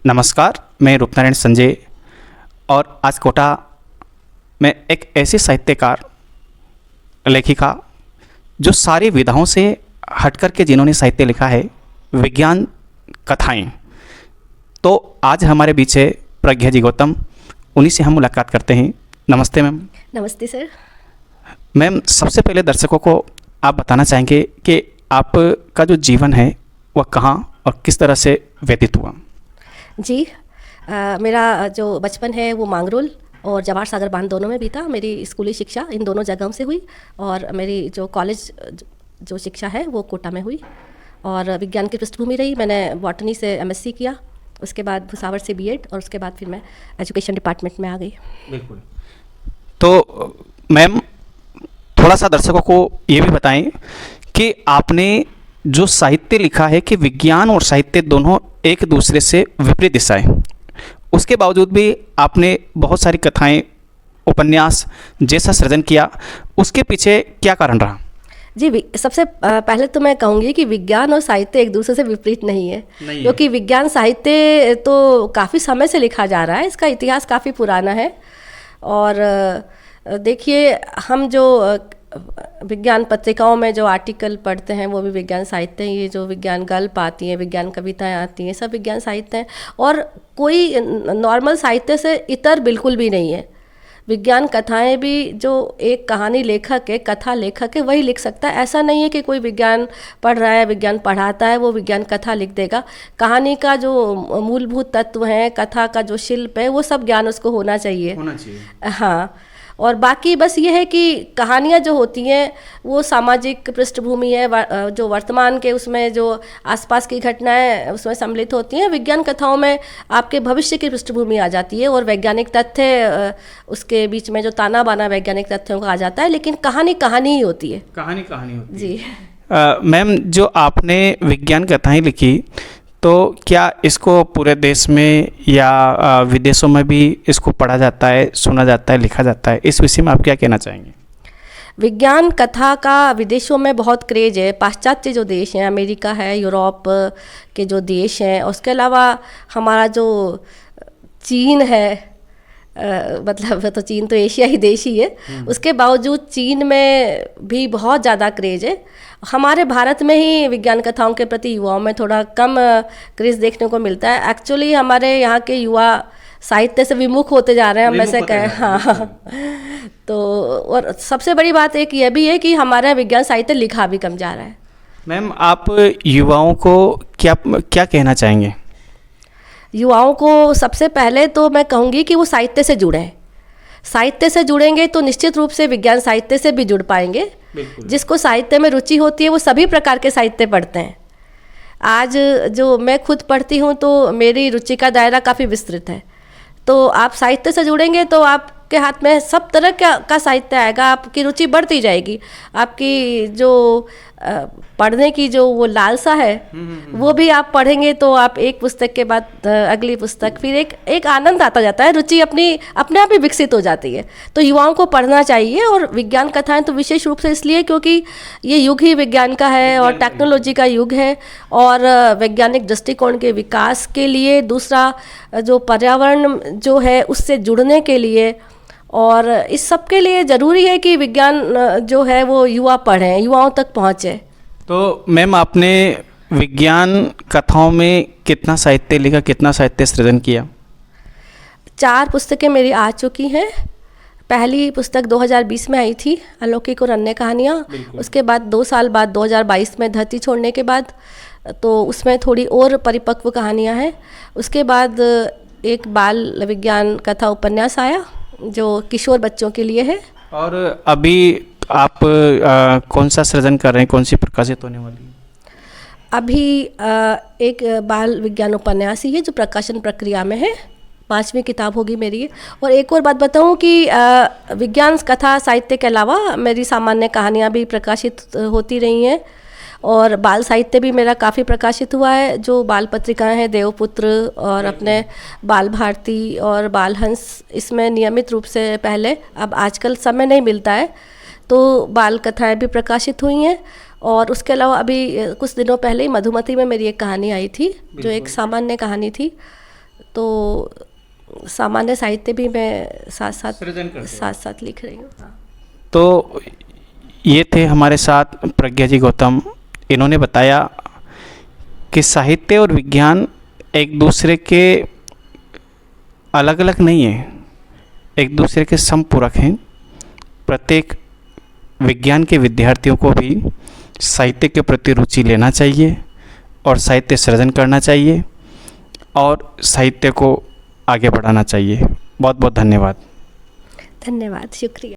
नमस्कार, मैं रूपनारायण संजय और आज कोटा में एक ऐसे साहित्यकार, लेखिका जो सारी विधाओं से हटकर के जिन्होंने साहित्य लिखा है, विज्ञान कथाएं। तो आज हमारे बीच है प्रज्ञा जी गौतम, उन्हीं से हम मुलाकात करते हैं। नमस्ते मैम। नमस्ते सर। मैम, सबसे पहले दर्शकों को आप बताना चाहेंगे कि आपका जो जीवन है वह कहाँ और किस तरह से व्यतीत हुआ? जी, मेरा जो बचपन है वो मांगरोल और जवाहर सागर बांध दोनों में बीता। मेरी स्कूली शिक्षा इन दोनों जगहों से हुई और मेरी जो कॉलेज जो शिक्षा है वो कोटा में हुई और विज्ञान की पृष्ठभूमि रही। मैंने बॉटनी से एमएससी किया, उसके बाद भुसावर से बीएड और उसके बाद फिर मैं एजुकेशन डिपार्टमेंट में आ गई। बिल्कुल। तो मैम, थोड़ा सा दर्शकों को ये भी बताएं कि आपने जो साहित्य लिखा है कि विज्ञान और साहित्य दोनों एक दूसरे से विपरीत दिशाएं, उसके बावजूद भी आपने बहुत सारी कथाएं, उपन्यास जैसा सृजन किया, उसके पीछे क्या कारण रहा? जी, सबसे पहले तो मैं कहूँगी कि विज्ञान और साहित्य एक दूसरे से विपरीत नहीं है, क्योंकि विज्ञान साहित्य तो काफ़ी समय से लिखा जा रहा है, इसका इतिहास काफ़ी पुराना है। और देखिए, हम जो विज्ञान पत्रिकाओं में जो आर्टिकल पढ़ते हैं वो भी विज्ञान साहित्य हैं। ये जो विज्ञान गल्प आती हैं, विज्ञान कविताएं आती हैं, सब विज्ञान साहित्य हैं और कोई नॉर्मल साहित्य से इतर बिल्कुल भी नहीं है। विज्ञान कथाएं भी जो एक कहानी लेखक है, कथा लेखक है, वही लिख सकता है। ऐसा नहीं है कि कोई विज्ञान पढ़ रहा है, विज्ञान पढ़ाता है, वो विज्ञान कथा लिख देगा। कहानी का जो मूलभूत तत्व है, कथा का जो शिल्प है, वो सब ज्ञान उसको होना चाहिए। हाँ, और बाकी बस ये है कि कहानियाँ जो होती हैं वो सामाजिक पृष्ठभूमि है, जो वर्तमान के उसमें जो आसपास की घटनाएं उसमें सम्मिलित होती हैं। विज्ञान कथाओं में आपके भविष्य की पृष्ठभूमि आ जाती है और वैज्ञानिक तथ्य उसके बीच में जो ताना बाना वैज्ञानिक तथ्यों का आ जाता है, लेकिन कहानी कहानी ही होती है। कहानी होती है जी। मैम, जो आपने विज्ञान कथाएं लिखी, तो क्या इसको पूरे देश में या विदेशों में भी इसको पढ़ा जाता है, सुना जाता है, लिखा जाता है? इस विषय में आप क्या कहना चाहेंगे? विज्ञान कथा का विदेशों में बहुत क्रेज है। पाश्चात्य जो देश हैं, अमेरिका है, यूरोप के जो देश हैं, उसके अलावा हमारा जो चीन है, मतलब तो चीन तो एशिया ही देश ही है, उसके बावजूद चीन में भी बहुत ज़्यादा क्रेज है। हमारे भारत में ही विज्ञान कथाओं के प्रति युवाओं में थोड़ा कम क्रेज देखने को मिलता है। एक्चुअली हमारे यहाँ के युवा साहित्य से विमुख होते जा रहे हैं, हम ऐसे कहें। हाँ, तो और सबसे बड़ी बात एक ये भी है कि हमारा विज्ञान साहित्य लिखा भी कम जा रहा है। मैम, आप युवाओं को क्या कहना चाहेंगे? युवाओं को सबसे पहले तो मैं कहूँगी कि वो साहित्य से जुड़ें। साहित्य से जुड़ेंगे तो निश्चित रूप से विज्ञान साहित्य से भी जुड़ पाएंगे। जिसको साहित्य में रुचि होती है वो सभी प्रकार के साहित्य पढ़ते हैं। आज जो मैं खुद पढ़ती हूँ तो मेरी रुचि का दायरा काफ़ी विस्तृत है। तो आप साहित्य से जुड़ेंगे तो आपके हाथ में सब तरह का साहित्य आएगा, आपकी रुचि बढ़ती जाएगी। आपकी जो पढ़ने की जो वो लालसा है वो भी आप पढ़ेंगे तो आप एक पुस्तक के बाद अगली पुस्तक, फिर एक आनंद आता जाता है, रुचि अपने आप ही विकसित हो जाती है। तो युवाओं को पढ़ना चाहिए। और विज्ञान कथाएं तो विशेष रूप से इसलिए क्योंकि ये युग ही विज्ञान का है और टेक्नोलॉजी का युग है और वैज्ञानिक दृष्टिकोण के विकास के लिए, दूसरा जो पर्यावरण जो है उससे जुड़ने के लिए, और इस सब के लिए ज़रूरी है कि विज्ञान जो है वो युवा पढ़ें, युवाओं तक पहुँचे। तो मैम, आपने विज्ञान कथाओं में कितना साहित्य लिखा, कितना साहित्य सृजन किया? 4 पुस्तकें मेरी आ चुकी हैं। पहली पुस्तक 2020 में आई थी, अलौकिक और अन्य कहानियाँ। उसके बाद 2 साल बाद 2022 में धरती छोड़ने के बाद, तो उसमें थोड़ी और परिपक्व कहानियाँ हैं। उसके बाद एक बाल विज्ञान कथा उपन्यास आया जो किशोर बच्चों के लिए है। और अभी आप कौन सा सृजन कर रहे हैं, कौन सी प्रकाशित होने वाली है? अभी एक बाल विज्ञान उपन्यास ही है जो प्रकाशन प्रक्रिया में है, 5वीं किताब होगी मेरी। और एक और बात बताऊं कि विज्ञान कथा साहित्य के अलावा मेरी सामान्य कहानियाँ भी प्रकाशित होती रही हैं और बाल साहित्य भी मेरा काफ़ी प्रकाशित हुआ है। जो बाल पत्रिकाएं हैं, देवपुत्र और अपने बाल भारती और बाल हंस, इसमें नियमित रूप से पहले, अब आजकल समय नहीं मिलता है तो बाल कथाएं भी प्रकाशित हुई हैं। और उसके अलावा अभी कुछ दिनों पहले ही मधुमती में मेरी एक कहानी आई थी जो एक सामान्य कहानी थी। तो सामान्य साहित्य भी मैं साथ सृजन करते हो। साथ साथ लिख रही हूँ। हाँ। तो ये थे हमारे साथ प्रज्ञा जी गौतम। इन्होंने बताया कि साहित्य और विज्ञान एक दूसरे के अलग अलग नहीं है, एक दूसरे के समपूरक हैं। प्रत्येक विज्ञान के विद्यार्थियों को भी साहित्य के प्रति रुचि लेना चाहिए और साहित्य सृजन करना चाहिए और साहित्य को आगे बढ़ाना चाहिए। बहुत बहुत धन्यवाद। धन्यवाद, शुक्रिया।